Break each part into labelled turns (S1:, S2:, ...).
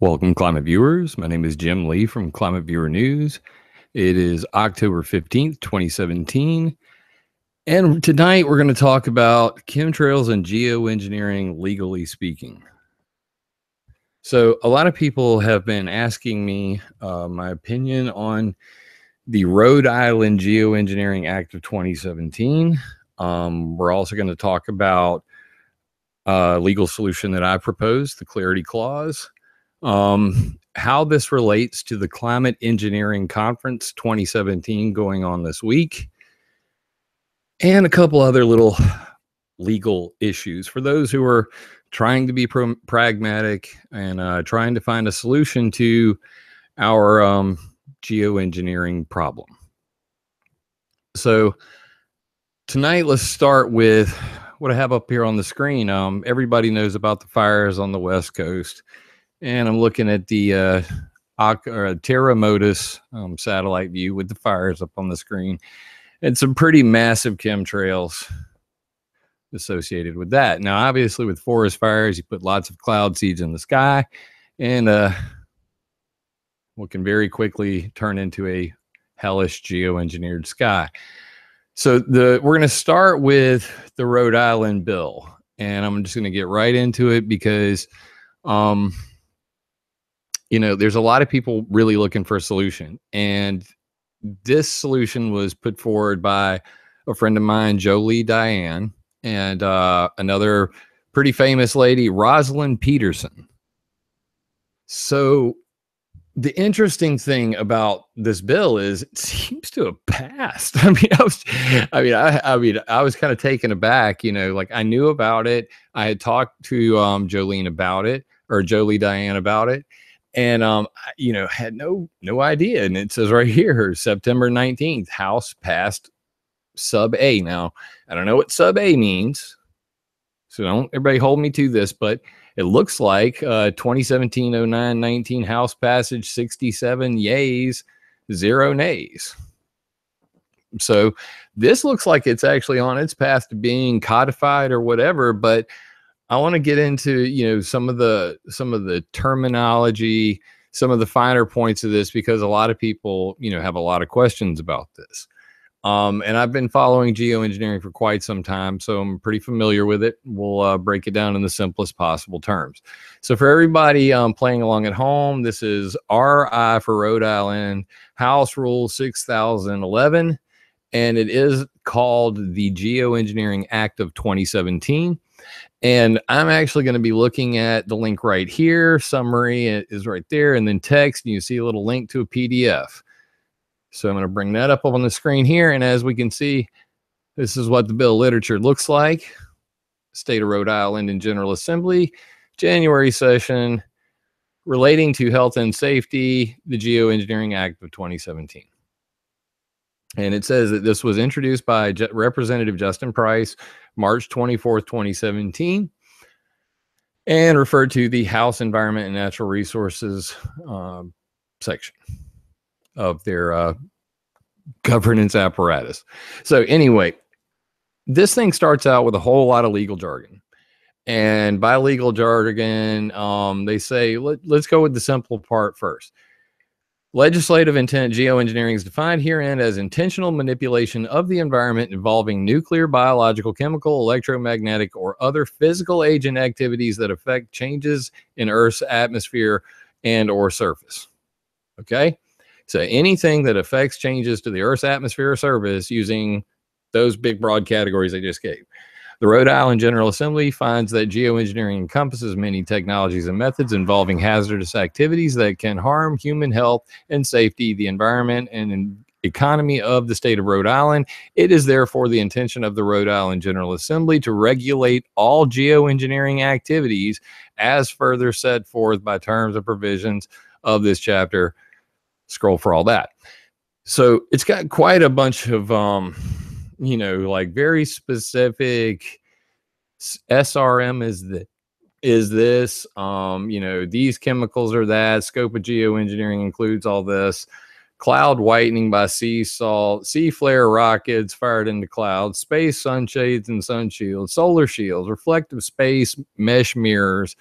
S1: Welcome, climate viewers. My name is Jim Lee from ClimateViewer News. It is October 15th, 2017. And tonight we're going to talk about chemtrails and geoengineering, legally speaking. So a lot of people have been asking me my opinion on the Rhode Island Geoengineering Act of 2017. We're also going to talk about a legal solution that I proposed, the Clarity Clause. How this relates to the Climate Engineering Conference 2017 going on this week, and a couple other little legal issues for those who are trying to be pragmatic and trying to find a solution to our geoengineering problem. So tonight, let's start with what I have up here on the screen. Everybody knows about the fires on the West Coast. And I'm looking at the Terra Modis satellite view with the fires up on the screen, and some pretty massive chemtrails associated with that. Now, obviously, with forest fires, you put lots of cloud seeds in the sky, and what can very quickly turn into a hellish geoengineered sky. So we're going to start with the Rhode Island bill, and I'm just going to get right into it because you know, there's a lot of people really looking for a solution. And this solution was put forward by a friend of mine, Jolie Diane, and another pretty famous lady, Rosalind Peterson. So the interesting thing about this bill is it seems to have passed. I was kind of taken aback, you know, like I knew about it. I had talked to Jolene about it, or Jolie Diane about it. And, you know, had no idea. And it says right here, September 19th, House passed sub A. Now, I don't know what sub A means, so don't everybody hold me to this, but it looks like 2017-09-19 House passage, 67 yays, 0 nays. So this looks like it's actually on its path to being codified or whatever, but I want to get into, you know, some of the terminology, some of the finer points of this, because a lot of people, you know, have a lot of questions about this. And I've been following geoengineering for quite some time, so I'm pretty familiar with it. We'll break it down in the simplest possible terms. So for everybody playing along at home, this is RI for Rhode Island, House Rule 6011, and it is called the Geoengineering Act of 2017. And I'm actually going to be looking at the link right here. Summary is right there, and then text, and you see a little link to a PDF. So I'm going to bring that up on the screen here. And as we can see, this is what the bill literature looks like. State of Rhode Island in General Assembly, January session, relating to health and safety, the Geoengineering Act of 2017. And it says that this was introduced by Representative Justin Price, March 24th, 2017, and referred to the House Environment and Natural Resources section of their governance apparatus. So anyway, this thing starts out with a whole lot of legal jargon. And by legal jargon, they say, let's go with the simple part first. Legislative intent geoengineering is defined herein as intentional manipulation of the environment involving nuclear, biological, chemical, electromagnetic, or other physical agent activities that affect changes in Earth's atmosphere and or surface. Okay? So anything that affects changes to the Earth's atmosphere or surface using those big broad categories I just gave. The Rhode Island General Assembly finds that geoengineering encompasses many technologies and methods involving hazardous activities that can harm human health and safety, the environment, and economy of the state of Rhode Island. It is therefore the intention of the Rhode Island General Assembly to regulate all geoengineering activities as further set forth by terms and provisions of this chapter. Scroll for all that. So it's got quite a bunch of you know, like very specific SRM is this, you know, these chemicals are that, scope of geoengineering includes all this, cloud whitening by sea salt, sea flare rockets fired into clouds, space sunshades and sun shields, solar shields, reflective space mesh mirrors,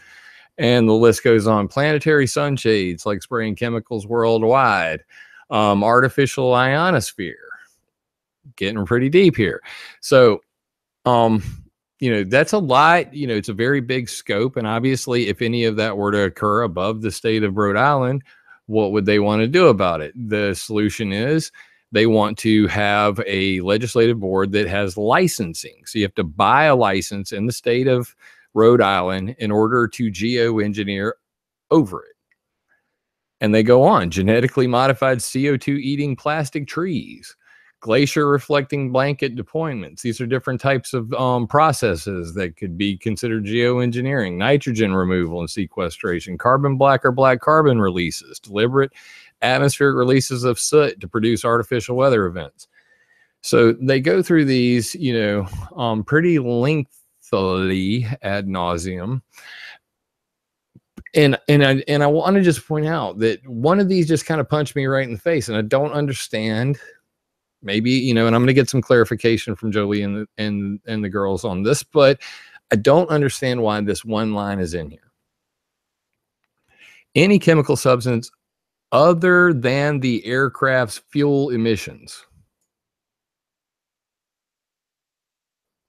S1: And the list goes on. Planetary sunshades, like spraying chemicals worldwide. Artificial ionosphere, getting pretty deep here. So, that's a lot. It's a very big scope. And obviously, if any of that were to occur above the state of Rhode Island, what would they want to do about it? The solution is they want to have a legislative board that has licensing. So you have to buy a license in the state of Rhode Island in order to geoengineer over it. And they go on: genetically modified CO2 eating plastic trees, glacier reflecting blanket deployments. These are different types of processes that could be considered geoengineering: nitrogen removal and sequestration, carbon black or black carbon releases, deliberate atmospheric releases of soot to produce artificial weather events. So they go through these, pretty lengthily ad nauseum. And I want to just point out that one of these just kind of punched me right in the face, and I don't understand. Maybe, and I'm going to get some clarification from Jolie and the girls on this, but I don't understand why this one line is in here. Any chemical substance other than the aircraft's fuel emissions.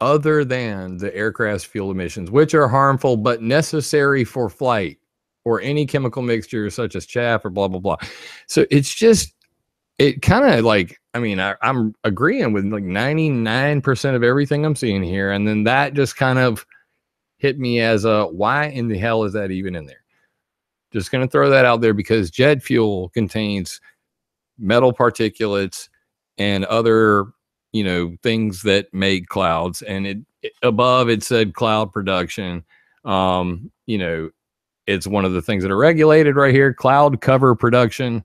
S1: Other than the aircraft's fuel emissions, which are harmful but necessary for flight, or any chemical mixture such as chaff or blah, blah, blah. So it's just, it kind of like, I'm agreeing with like 99% of everything I'm seeing here. And then that just kind of hit me as a, why in the hell is that even in there? Just going to throw that out there because jet fuel contains metal particulates and other, things that make clouds. And above it said cloud production. It's one of the things that are regulated right here, cloud cover production.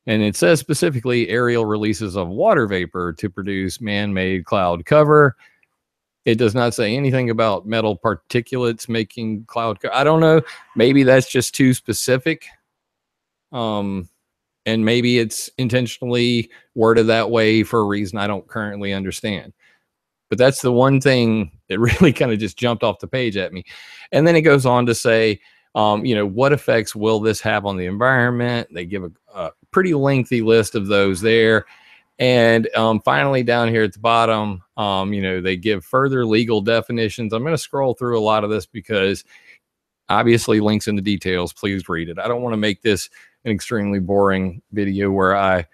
S1: And it says specifically aerial releases of water vapor to produce man-made cloud cover. It does not say anything about metal particulates making cloud cover. I don't know. Maybe that's just too specific. And maybe it's intentionally worded that way for a reason I don't currently understand. But that's the one thing that really kind of just jumped off the page at me. And then it goes on to say, what effects will this have on the environment? They give a pretty lengthy list of those there. And finally, down here at the bottom, they give further legal definitions. I'm going to scroll through a lot of this because obviously links in the details. Please read it. I don't want to make this an extremely boring video where I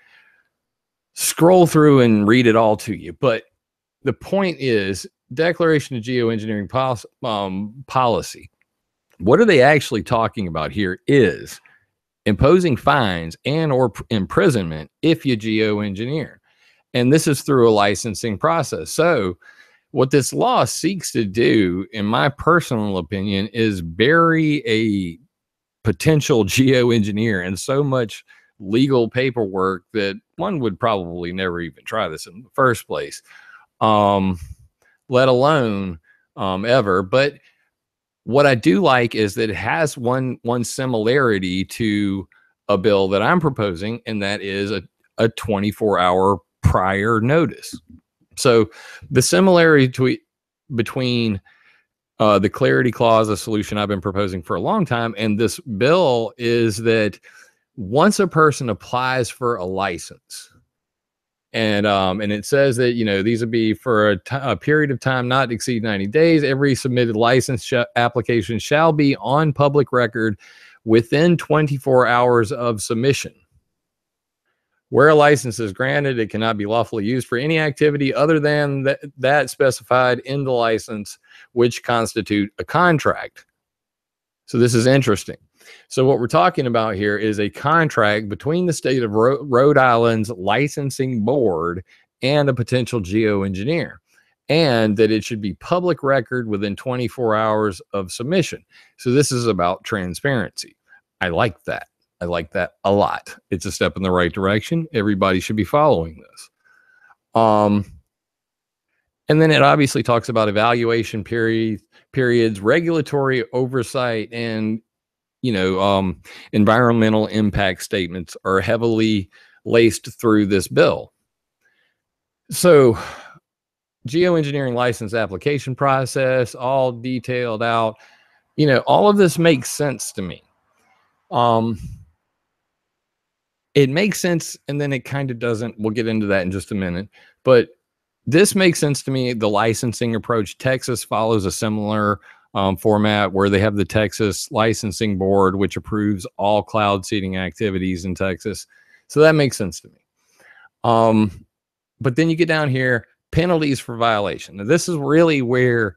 S1: scroll through and read it all to you. But the point is, Declaration of Geoengineering Policy. What are they actually talking about here is imposing fines and or imprisonment if you geoengineer. And this is through a licensing process. So what this law seeks to do, in my personal opinion, is bury a potential geoengineer in so much legal paperwork that one would probably never even try this in the first place, let alone ever. But what I do like is that it has one similarity to a bill that I'm proposing, and that is a 24-hour prior notice. So the similarity between the clarity clause, a solution I've been proposing for a long time, and this bill is that once a person applies for a license, and it says that, these would be for a period of time not to exceed 90 days. Every submitted license application shall be on public record within 24 hours of submission. Where a license is granted, it cannot be lawfully used for any activity other than that specified in the license, which constitute a contract. So this is interesting. So what we're talking about here is a contract between the state of Rhode Island's licensing board and a potential geoengineer, and that it should be public record within 24 hours of submission. So this is about transparency. I like that. I like that a lot. It's a step in the right direction. Everybody should be following this. And then it obviously talks about evaluation periods, regulatory oversight, and environmental impact statements are heavily laced through this bill. So geoengineering license application process, all detailed out. You know, all of this makes sense to me. It makes sense, and then it kind of doesn't. We'll get into that in just a minute. But this makes sense to me, the licensing approach. Texas follows a similar format where they have the Texas Licensing Board, which approves all cloud seeding activities in Texas. So that makes sense to me. But then you get down here, penalties for violation. Now, this is really where,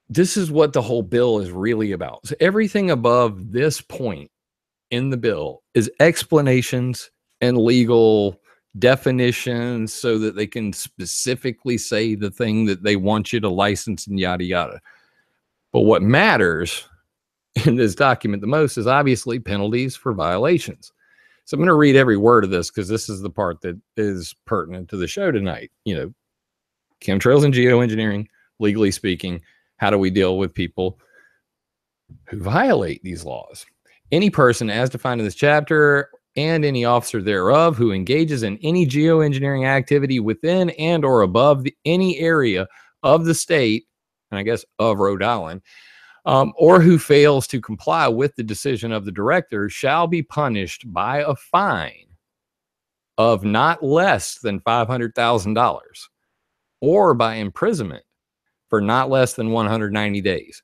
S1: this is what the whole bill is really about. So everything above this point in the bill is explanations and legal definitions so that they can specifically say the thing that they want you to license and yada yada. But what matters in this document the most is obviously penalties for violations. So I'm going to read every word of this because this is the part that is pertinent to the show tonight. You know, chemtrails and geoengineering, legally speaking, how do we deal with people who violate these laws? Any person as defined in this chapter and any officer thereof who engages in any geoengineering activity within and or above any area of the state, and I guess of Rhode Island, or who fails to comply with the decision of the director shall be punished by a fine of not less than $500,000 or by imprisonment for not less than 190 days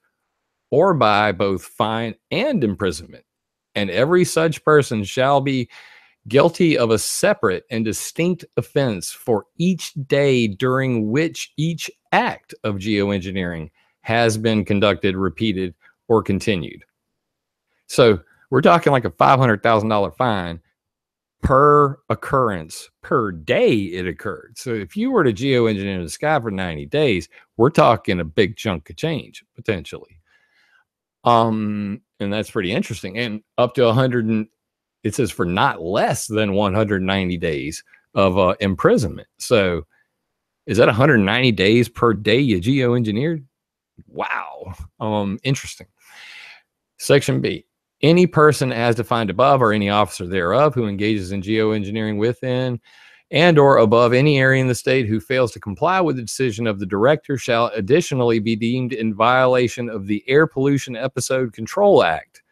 S1: or by both fine and imprisonment. And every such person shall be guilty of a separate and distinct offense for each day during which each act of geoengineering has been conducted, repeated, or continued. So we're talking like a $500,000 fine per occurrence per day it occurred. So if you were to geoengineer the sky for 90 days, we're talking a big chunk of change potentially. And that's pretty interesting. And up to 100, it says for not less than 190 days of imprisonment. So is that 190 days per day you geoengineered? Wow. Interesting. Section B. Any person as defined above or any officer thereof who engages in geoengineering within and or above any area in the state who fails to comply with the decision of the director shall additionally be deemed in violation of the Air Pollution Episode Control Act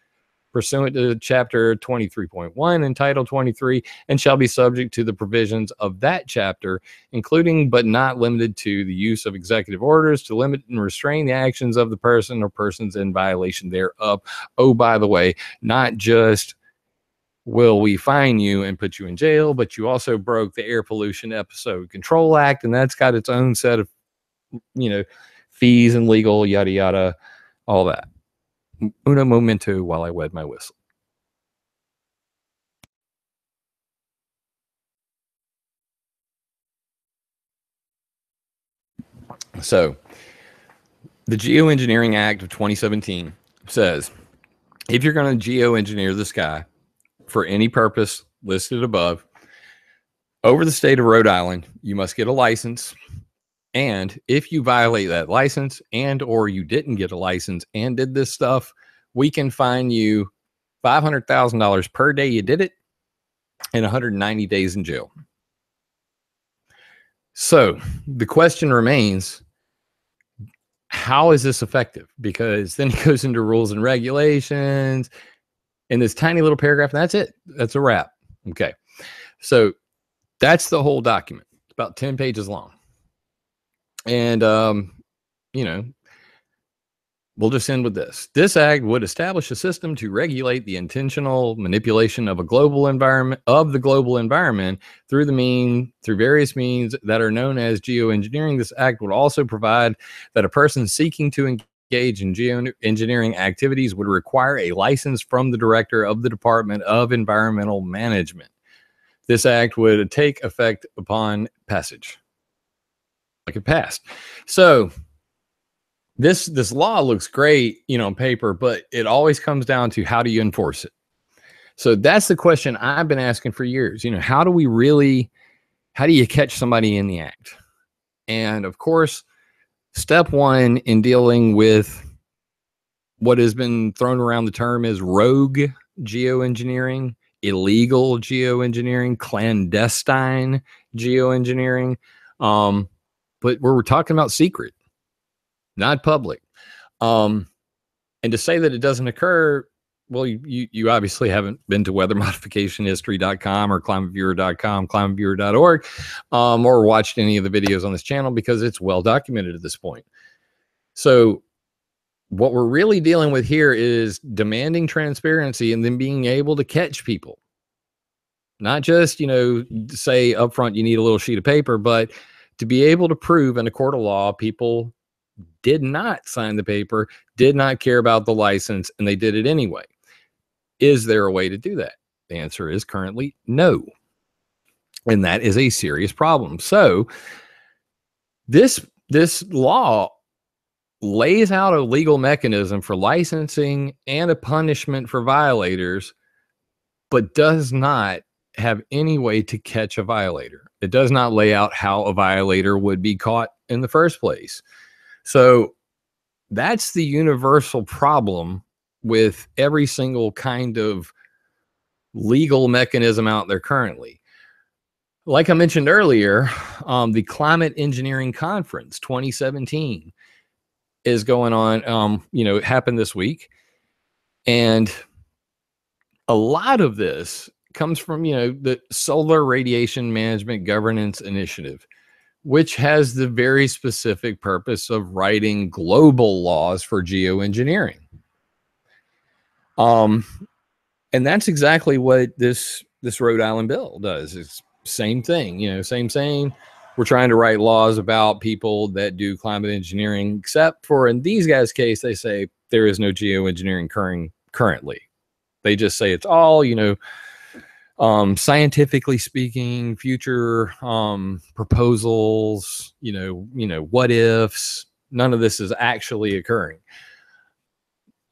S1: pursuant to Chapter 23.1 and Title 23 and shall be subject to the provisions of that chapter, including but not limited to the use of executive orders to limit and restrain the actions of the person or persons in violation thereof. Oh, by the way, not just will we fine you and put you in jail, but you also broke the Air Pollution Episode Control Act, and that's got its own set of, you know, fees and legal yada yada, all that. Uno momento while I wet my whistle. So, the Geoengineering Act of 2017 says if you're going to geoengineer the sky for any purpose listed above over the state of Rhode Island, you must get a license. And if you violate that license and or you didn't get a license and did this stuff, we can fine you $500,000 per day you did it and 190 days in jail. So the question remains, how is this effective? Because then it goes into rules and regulations in this tiny little paragraph, and that's it. That's a wrap. Okay. So that's the whole document. It's about 10 pages long. And, you know, we'll just end with this. This act would establish a system to regulate the intentional manipulation of the global environment through various means that are known as geoengineering. This act would also provide that a person seeking to engage in geoengineering activities would require a license from the director of the Department of Environmental Management. This act would take effect upon passage. Like it passed. So this law looks great, you know, on paper, but it always comes down to how do you enforce it? So that's the question I've been asking for years. You know, how do you catch somebody in the act? And of course, step one in dealing with what has been thrown around the term is rogue geoengineering, illegal geoengineering, clandestine geoengineering. But we're talking about secret, not public. And to say that it doesn't occur, well, you obviously haven't been to weathermodificationhistory.com or climateviewer.com, climateviewer.org, or watched any of the videos on this channel, because it's well documented at this point. So what we're really dealing with here is demanding transparency and then being able to catch people. Not just, say upfront you need a little sheet of paper, but to be able to prove in a court of law people did not sign the paper, did not care about the license, and they did it anyway. Is there a way to do that? The answer is currently no. And that is a serious problem. So this law lays out a legal mechanism for licensing and a punishment for violators, but does not have any way to catch a violator. It does not lay out how a violator would be caught in the first place. So that's the universal problem with every single kind of legal mechanism out there currently. Like I mentioned earlier, the Climate Engineering Conference 2017 is going on. It happened this week. And a lot of this comes from, the Solar Radiation Management Governance Initiative, which has the very specific purpose of writing global laws for geoengineering. And that's exactly what this Rhode Island bill does. It's same thing, same. We're trying to write laws about people that do climate engineering, except for in these guys' case, they say there is no geoengineering occurring currently. They just say it's all, scientifically speaking, future proposals, what ifs. None of this is actually occurring.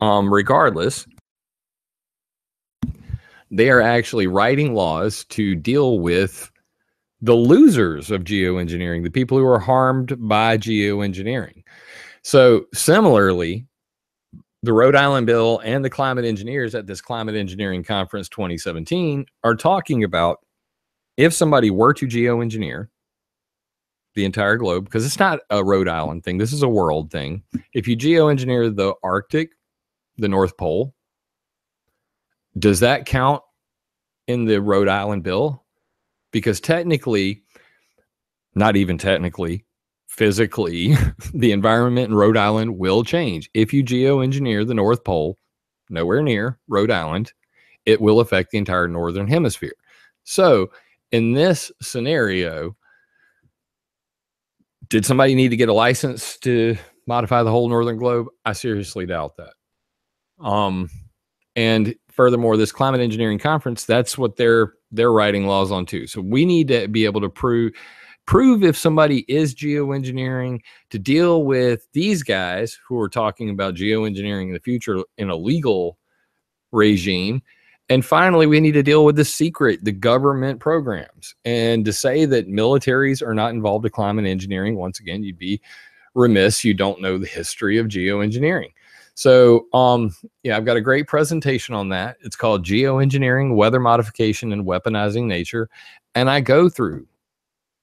S1: Regardless, they are actually writing laws to deal with the losers of geoengineering, the people who are harmed by geoengineering. So similarly, the Rhode Island bill and the climate engineers at this Climate Engineering Conference 2017 are talking about if somebody were to geoengineer the entire globe, because it's not a Rhode Island thing, this is a world thing. If you geoengineer the Arctic, the North Pole, does that count in the Rhode Island bill? Because technically, not even technically, physically, the environment in Rhode Island will change. If you geoengineer the North Pole, nowhere near Rhode Island, it will affect the entire northern hemisphere. So in this scenario, did somebody need to get a license to modify the whole northern globe? I seriously doubt that. And furthermore, this climate engineering conference, that's what they're writing laws on too. So we need to be able to prove if somebody is geoengineering, to deal with these guys who are talking about geoengineering in the future in a legal regime. And finally, we need to deal with the government programs. And to say that militaries are not involved in climate engineering, once again, you'd be remiss. You don't know the history of geoengineering. So, I've got a great presentation on that. It's called Geoengineering, Weather Modification, and Weaponizing Nature. And I go through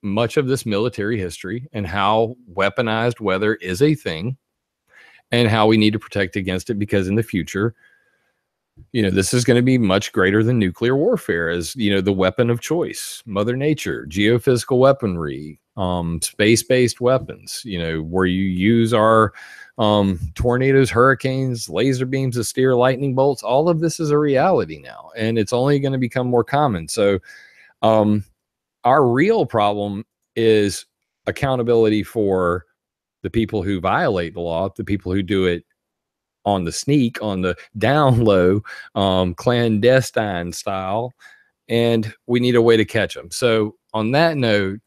S1: much of this military history and how weaponized weather is a thing and how we need to protect against it, because in the future, this is going to be much greater than nuclear warfare as, the weapon of choice. Mother Nature, geophysical weaponry, space-based weapons, where you use our tornadoes, hurricanes, laser beams to steer lightning bolts. All of this is a reality now, and it's only going to become more common. So our real problem is accountability for the people who violate the law, the people who do it on the sneak, on the down low, clandestine style, and we need a way to catch them. So on that note,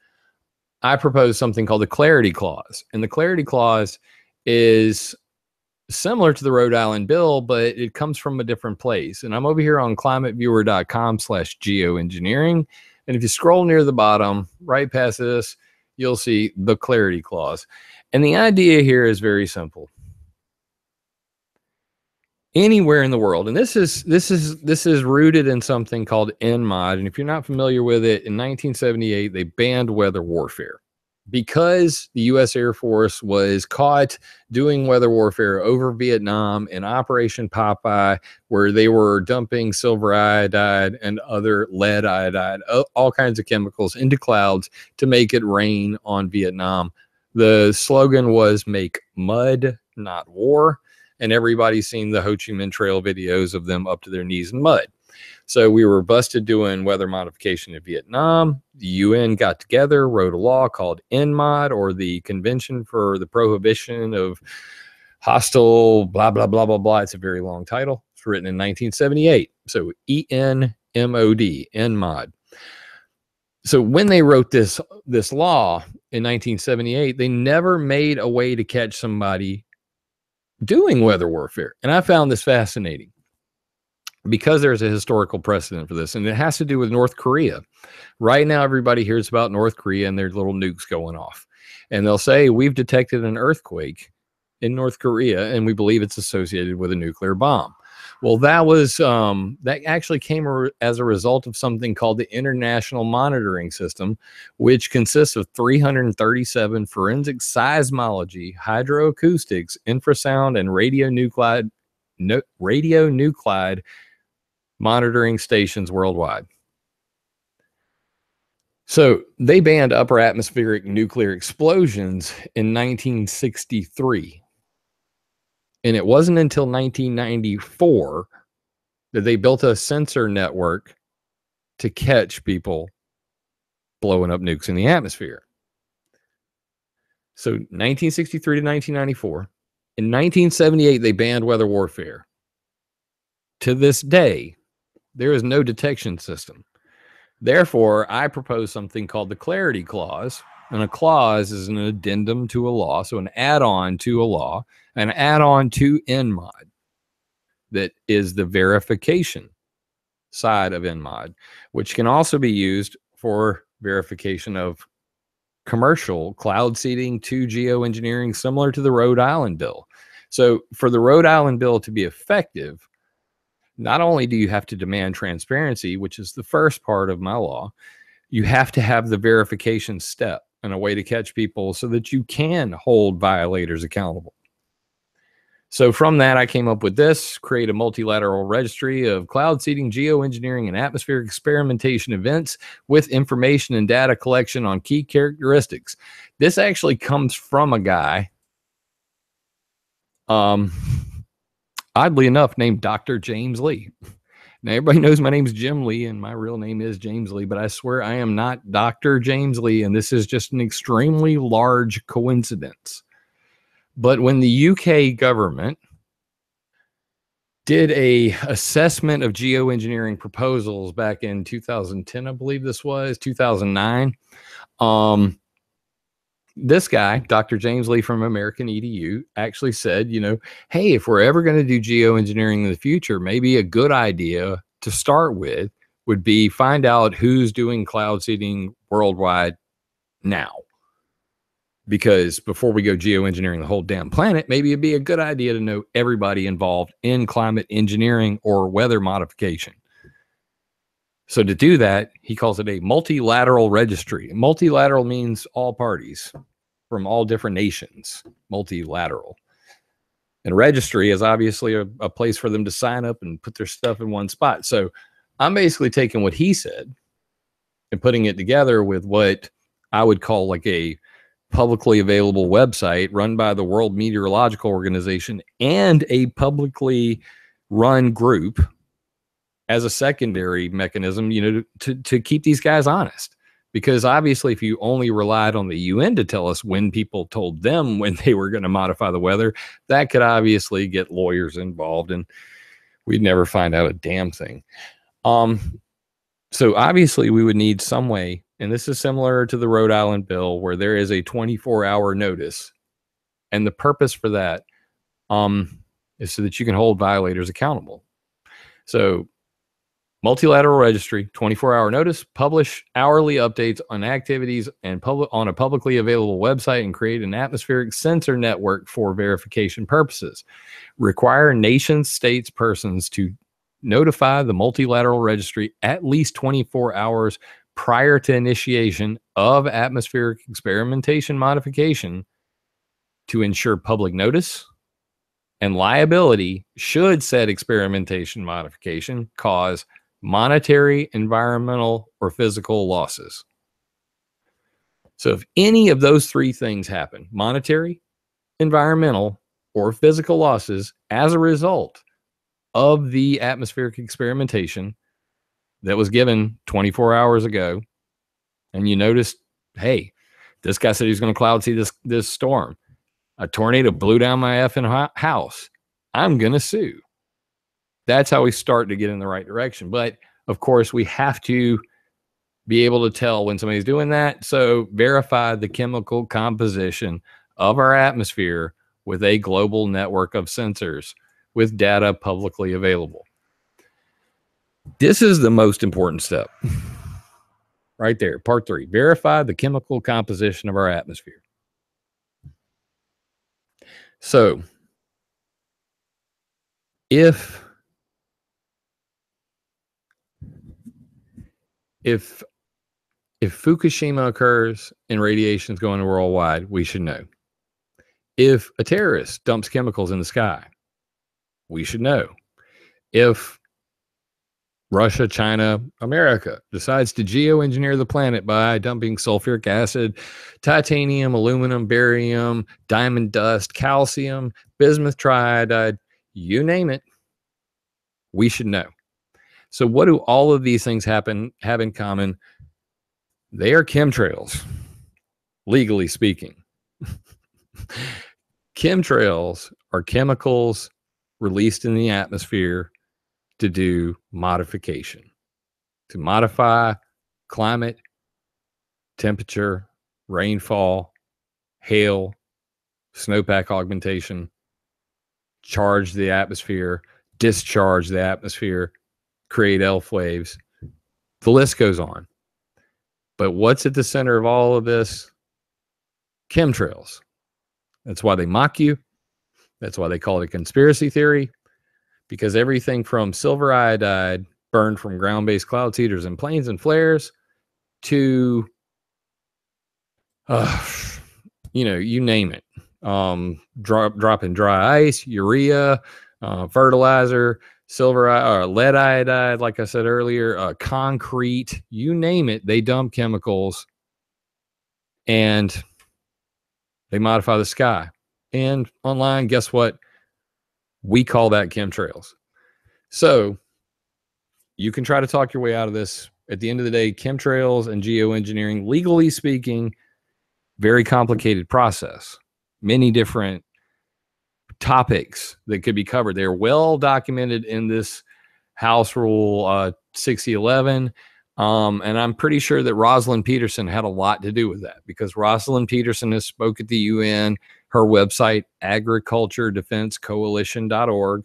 S1: I propose something called the Clarity Clause. And the Clarity Clause is similar to the Rhode Island bill, but it comes from a different place. And I'm over here on climateviewer.com/geoengineering. And if you scroll near the bottom, right past this, you'll see the Clarity Clause. And the idea here is very simple. Anywhere in the world, and this is rooted in something called NMOD. And if you're not familiar with it, in 1978, they banned weather warfare. because the U.S. Air Force was caught doing weather warfare over Vietnam in Operation Popeye, where they were dumping silver iodide and other lead iodide, all kinds of chemicals into clouds to make it rain on Vietnam. The slogan was "Make mud, not war." And everybody's seen the Ho Chi Minh Trail videos of them up to their knees in mud. So we were busted doing weather modification in Vietnam. The UN got together, wrote a law called NMOD, or the Convention for the Prohibition of Hostile blah, blah, blah, blah, blah. It's a very long title. It's written in 1978. So ENMOD, NMOD. So when they wrote this law in 1978, they never made a way to catch somebody doing weather warfare. And I found this fascinating because there's a historical precedent for this, and it has to do with North Korea. Right now, everybody hears about North Korea and their little nukes going off. And they'll say, we've detected an earthquake in North Korea, and we believe it's associated with a nuclear bomb. Well, that was that actually came as a result of something called the International Monitoring System, which consists of 337 forensic seismology, hydroacoustics, infrasound, and radionuclide monitoring stations worldwide. So they banned upper atmospheric nuclear explosions in 1963. And it wasn't until 1994 that they built a sensor network to catch people blowing up nukes in the atmosphere. So 1963 to 1994. In 1978, they banned weather warfare. To this day, there is no detection system. Therefore, I propose something called the Clarity Clause. And a clause is an addendum to a law, so an add-on to a law, an add-on to NMOD that is the verification side of NMOD, which can also be used for verification of commercial cloud seeding to geoengineering, similar to the Rhode Island bill. So for the Rhode Island bill to be effective, not only do you have to demand transparency, which is the first part of my law, you have to have the verification step and a way to catch people so that you can hold violators accountable. So from that, I came up with this: create a multilateral registry of cloud seeding, geoengineering, and atmospheric experimentation events with information and data collection on key characteristics. This actually comes from a guy, oddly enough, named Dr. James Lee. Now, everybody knows my name is Jim Lee, and my real name is James Lee, but I swear I am not Dr. James Lee, and this is just an extremely large coincidence. But when the UK government did a assessment of geoengineering proposals back in 2010, I believe this was, 2009, this guy, Dr. James Lee from American EDU, actually said, you know, hey, if we're ever going to do geoengineering in the future, maybe a good idea to start with would be find out who's doing cloud seeding worldwide now. Because before we go geoengineering the whole damn planet, maybe it'd be a good idea to know everybody involved in climate engineering or weather modification. So to do that, he calls it a multilateral registry. Multilateral means all parties from all different nations, multilateral. And registry is obviously a place for them to sign up and put their stuff in one spot. So I'm basically taking what he said and putting it together with what I would call like a publicly available website run by the World Meteorological Organization and a publicly run group as a secondary mechanism, you know, to keep these guys honest. Because obviously, if you only relied on the UN to tell us when people told them when they were going to modify the weather, that could obviously get lawyers involved, and we'd never find out a damn thing. So obviously, we would need some way, and this is similar to the Rhode Island bill, where there is a 24-hour notice, and the purpose for that is so that you can hold violators accountable. So multilateral registry, 24-hour notice, publish hourly updates on activities and on a publicly available website, and create an atmospheric sensor network for verification purposes. Require nation states persons to notify the multilateral registry at least 24 hours prior to initiation of atmospheric experimentation modification to ensure public notice and liability should said experimentation modification cause monetary, environmental, or physical losses. So if any of those three things happen, monetary, environmental, or physical losses as a result of the atmospheric experimentation that was given 24 hours ago, and you noticed, hey, this guy said he's going to cloud see this storm. A tornado blew down my effing house. I'm going to sue. That's how we start to get in the right direction. But of course, we have to be able to tell when somebody's doing that. So verify the chemical composition of our atmosphere with a global network of sensors with data publicly available. This is the most important step right there. Part 3, verify the chemical composition of our atmosphere. So if Fukushima occurs and radiation is going worldwide, we should know. If a terrorist dumps chemicals in the sky, we should know. If Russia, China, America decides to geoengineer the planet by dumping sulfuric acid, titanium, aluminum, barium, diamond dust, calcium, bismuth triiodide, you name it, we should know. So what do all of these things have in common? They are chemtrails, legally speaking. Chemtrails are chemicals released in the atmosphere to do modification, to modify climate, temperature, rainfall, hail, snowpack augmentation, charge the atmosphere, discharge the atmosphere, create ELF waves. The list goes on. But what's at the center of all of this? Chemtrails. That's why they mock you. That's why they call it a conspiracy theory, because everything from silver iodide burned from ground-based cloud seeders and planes and flares to, you name it. Dropping dry ice, urea, fertilizer, lead iodide, like I said earlier, concrete, you name it, they dump chemicals and they modify the sky. And online, guess what? We call that chemtrails. So you can try to talk your way out of this. At the end of the day, chemtrails and geoengineering, legally speaking, very complicated process. Many different topics that could be covered. They're well documented in this House Rule 6011. And I'm pretty sure that Rosalind Peterson had a lot to do with that, because Rosalind Peterson has spoke at the UN. Her website, agriculturedefensecoalition.org.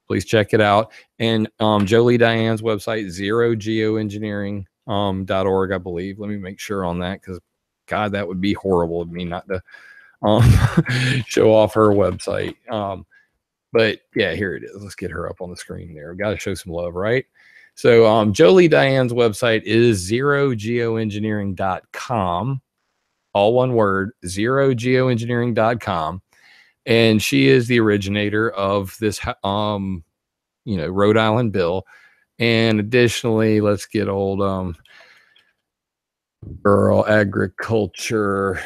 S1: Please check it out. And Jolie Diane's website, zerogeoengineering.org, I believe. Let me make sure on that, because, God, that would be horrible of me not to show off her website. But, yeah, here it is. Let's get her up on the screen there. We've got to show some love, right? So Jolie Diane's website is zerogeoengineering.com. All one word, zerogeoengineering.com. And she is the originator of this, Rhode Island bill. And additionally, let's get old Rural Agriculture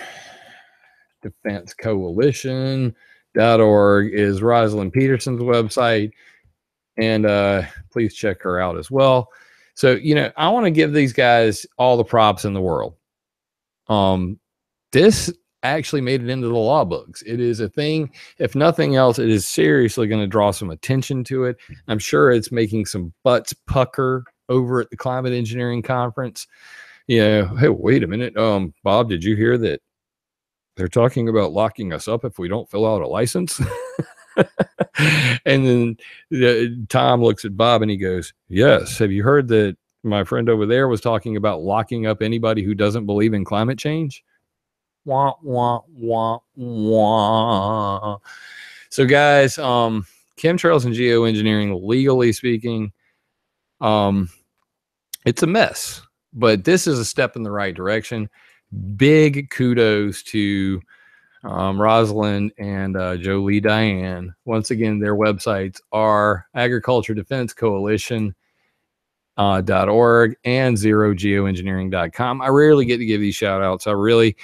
S1: Defense Coalition.org is Rosalind Peterson's website. And please check her out as well. So, I want to give these guys all the props in the world. This actually made it into the law books. It is a thing. If nothing else, it is seriously going to draw some attention to it. I'm sure it's making some butts pucker over at the Climate Engineering Conference. Hey, wait a minute. Bob, did you hear that they're talking about locking us up if we don't fill out a license? And then Tom looks at Bob and he goes, yes. Have you heard that my friend over there was talking about locking up anybody who doesn't believe in climate change? Wah, wah, wah, wah. So guys, chemtrails and geoengineering, legally speaking, it's a mess, but this is a step in the right direction. Big kudos to Rosalind and Jolie Diane. Once again, their websites are Agriculture Defense Coalition .org and zerogeoengineering.com. I rarely get to give these shout outs. I really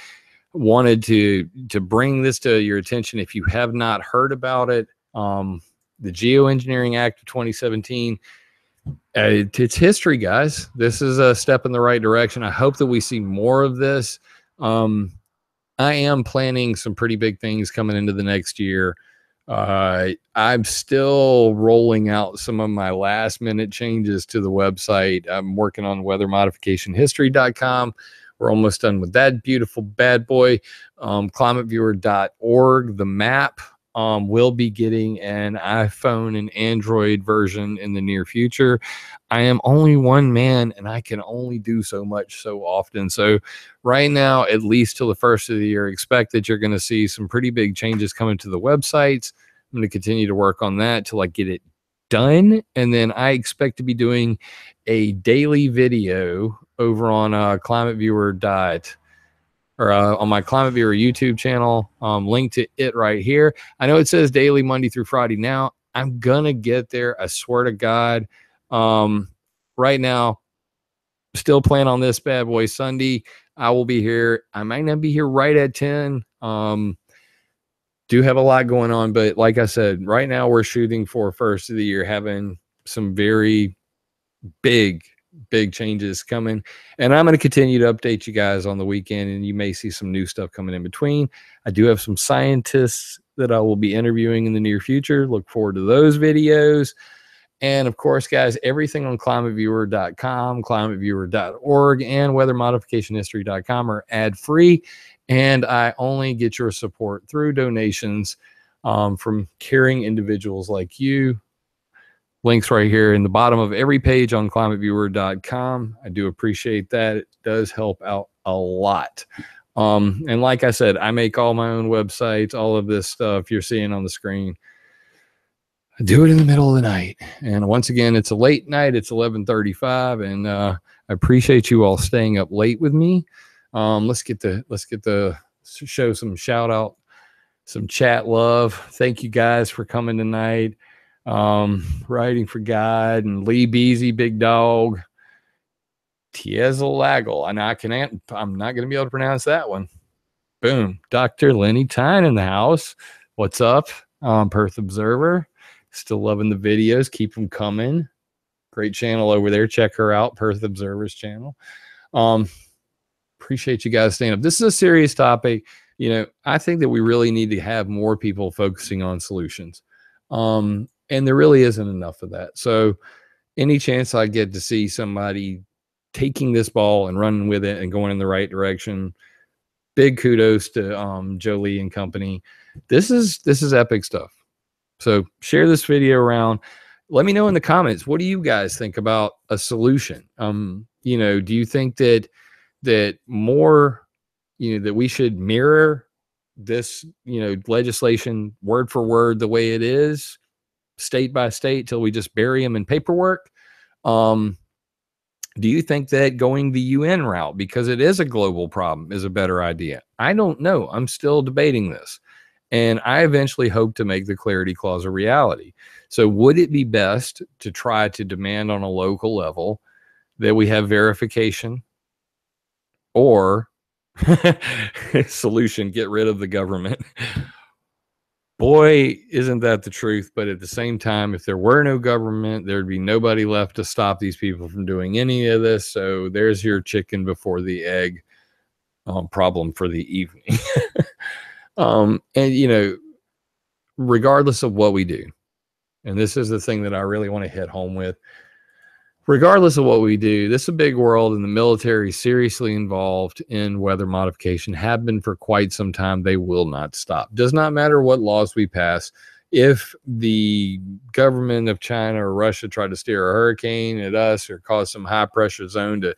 S1: wanted to bring this to your attention. If you have not heard about it, the Geoengineering Act of 2017, it's history, guys. This is a step in the right direction. I hope that we see more of this. I am planning some pretty big things coming into the next year. I'm still rolling out some of my last minute changes to the website. I'm working on weathermodificationhistory.com. We're almost done with that beautiful bad boy. ClimateViewer.org, the map, will be getting an iPhone and Android version in the near future. I am only one man and I can only do so much so often. So right now, at least till the first of the year, expect that you're going to see some pretty big changes coming to the websites. I'm going to continue to work on that till I get it done. And then I expect to be doing a daily video over on ClimateViewer on my ClimateViewer YouTube channel. Link to it right here. I know it says daily Monday through Friday now. I'm gonna get there. I swear to God. Right now, still plan on this bad boy Sunday. I will be here. I might not be here right at 10. Do have a lot going on, but like I said, right now we're shooting for first of the year, having some very big changes coming, and I'm going to continue to update you guys on the weekend, and you may see some new stuff coming in between. I do have some scientists that I will be interviewing in the near future. Look forward to those videos. And of course, guys, everything on climateviewer.com, climateviewer.org, and weathermodificationhistory.com are ad-free, and I only get your support through donations from caring individuals like you. Links right here in the bottom of every page on climateviewer.com. I do appreciate that. It does help out a lot. And like I said, I make all my own websites, all of this stuff you're seeing on the screen. I do it in the middle of the night. And once again, it's a late night. It's 11:35, and I appreciate you all staying up late with me. Let's get the show some shout out, some chat love. Thank you guys for coming tonight. Writing for God and Lee Beasy, Big Dog, Tiezelagal. I'm not going to be able to pronounce that one. Boom. Dr. Lenny Tyne in the house. What's up? Perth Observer. Still loving the videos. Keep them coming. Great channel over there. Check her out. Perth Observer's channel. Appreciate you guys staying up. This is a serious topic. You know, I think that we really need to have more people focusing on solutions. And there really isn't enough of that. So any chance I get to see somebody taking this ball and running with it and going in the right direction, big kudos to Jolie and company. This is epic stuff. So share this video around. Let me know in the comments, what do you guys think about a solution? You know, do you think that more, you know, that we should mirror this, you know, legislation word for word the way it is, state by state, till we just bury them in paperwork? Do you think that going the UN route, because it is a global problem, is a better idea? I don't know. I'm still debating this. And I eventually hope to make the Clarity Clause a reality. So would it be best to try to demand on a local level that we have verification, or solution, get rid of the government? Boy, isn't that the truth. But at the same time, if there were no government, there'd be nobody left to stop these people from doing any of this. So there's your chicken before the egg problem for the evening. And, you know, regardless of what we do, and this is the thing that I really want to hit home with, regardless of what we do, this is a big world, and the military is seriously involved in weather modification, have been for quite some time. They will not stop. Does not matter what laws we pass. If the government of China or Russia try to steer a hurricane at us or cause some high pressure zone to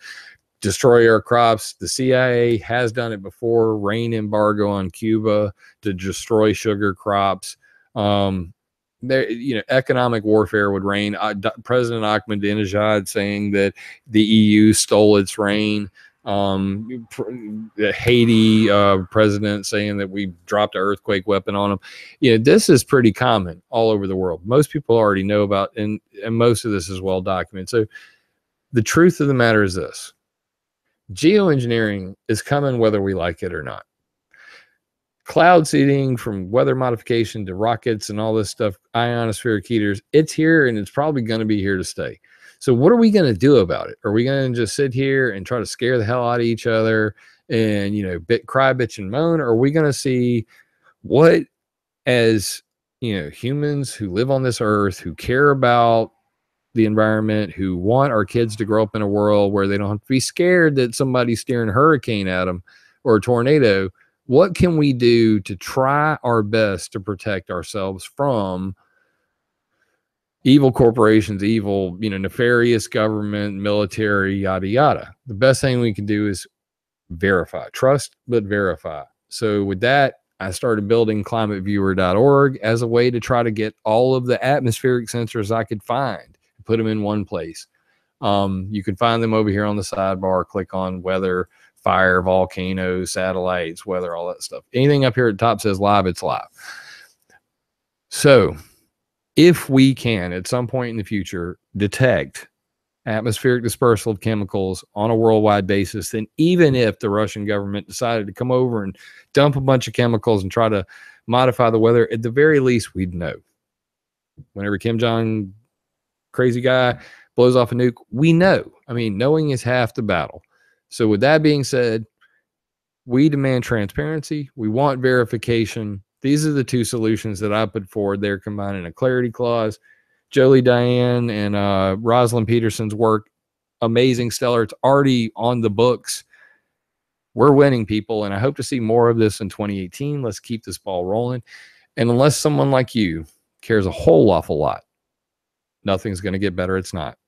S1: destroy our crops, the CIA has done it before. Rain embargo on Cuba to destroy sugar crops. there, economic warfare would reign. President Ahmadinejad saying that the EU stole its reign. The Haiti president saying that we dropped an earthquake weapon on them. This is pretty common all over the world. Most people already know about, and most of this is well documented. So the truth of the matter is this: geoengineering is coming whether we like it or not. Cloud seeding, from weather modification to rockets and all this stuff, ionospheric heaters, it's here, and it's probably going to be here to stay. So what are we going to do about it? Are we going to just sit here and try to scare the hell out of each other and, cry, bitch, and moan? Or are we going to see what, as, humans who live on this earth, who care about the environment, who want our kids to grow up in a world where they don't have to be scared that somebody's steering a hurricane at them or a tornado, what can we do to try our best to protect ourselves from evil corporations, evil, nefarious government, military, yada, yada? The best thing we can do is verify, trust, but verify. So with that, I started building ClimateViewer.org as a way to try to get all of the atmospheric sensors I could find, put them in one place. You can find them over here on the sidebar. Click on weather, fire, volcanoes, satellites, weather, all that stuff. Anything up here at the top says live, it's live. So if we can, at some point in the future, detect atmospheric dispersal of chemicals on a worldwide basis, then even if the Russian government decided to come over and dump a bunch of chemicals and try to modify the weather, at the very least, we'd know. Whenever Kim Jong, crazy guy, blows off a nuke, we know. I mean, knowing is half the battle. So with that being said, we demand transparency. We want verification. These are the two solutions that I put forward. They're combining a clarity clause. Jolie Diane and Rosalind Peterson's work, amazing, stellar. It's already on the books. We're winning, people, and I hope to see more of this in 2018. Let's keep this ball rolling. And unless someone like you cares a whole awful lot, nothing's going to get better. It's not.